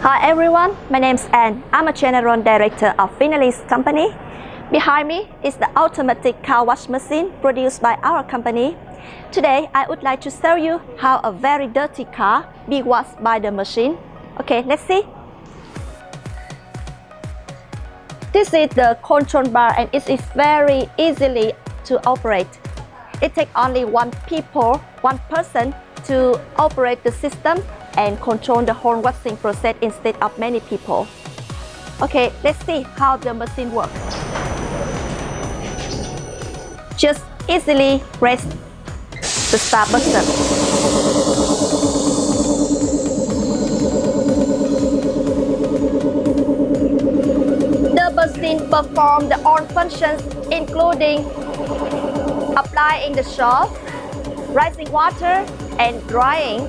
Hi everyone, my name is Anne. I'm a General Director of Vinalinks company. Behind me is the automatic car wash machine produced by our company. Today, I would like to show you how a very dirty car be washed by the machine. Okay, let's see. This is the control bar and it is very easily to operate. It takes only one person to operate the system and control the whole washing process instead of many people. Okay, let's see how the machine works. Just easily press the start button. The machine performs the all functions including applying the soap, rising water, and drying.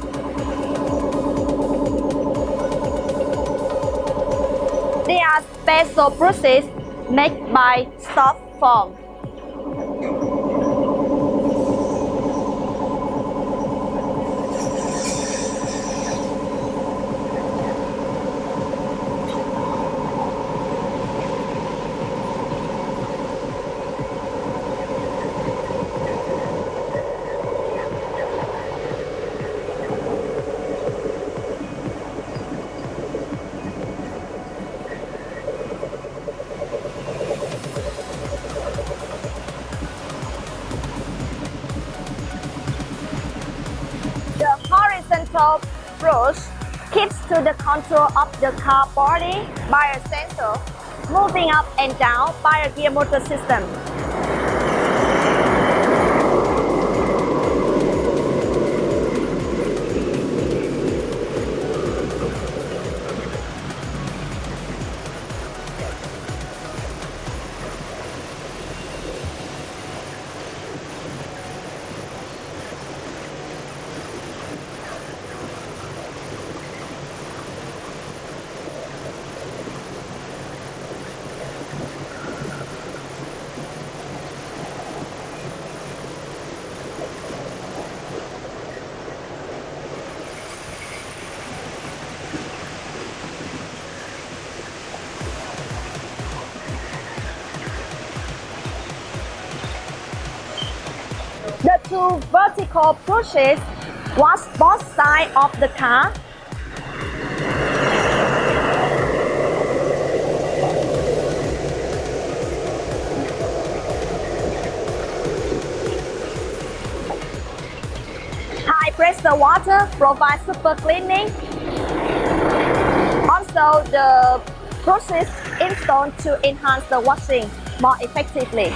They are special brushes made by soft foam. The horizontal brush keeps to the control of the car body by a sensor, moving up and down by a gear motor system. The two vertical brushes wash both sides of the car. High pressure water provides super cleaning. Also, the brushes installed to enhance the washing more effectively.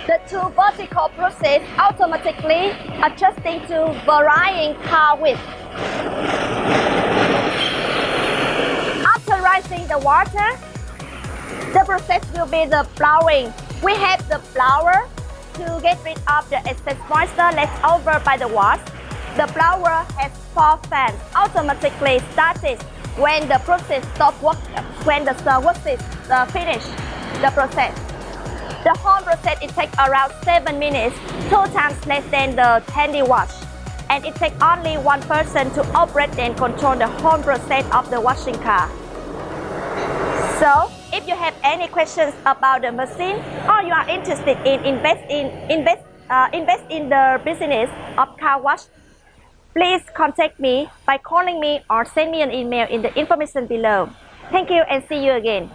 The two vertical brushes automatically adjusting to varying car width. After rising the water, the process will be the plowing. We have the plower to get rid of the excess moisture left over by the wash. The plower has 4 fans automatically started when the process stops working, when the work is finished the process. The whole process it takes around 7 minutes, 2 times less than the handy wash. And it takes only one person to operate and control the whole process of the washing car. So, if you have any questions about the machine or you are interested in invest in the business of car wash, please contact me by calling me or send me an email in the information below. Thank you and see you again.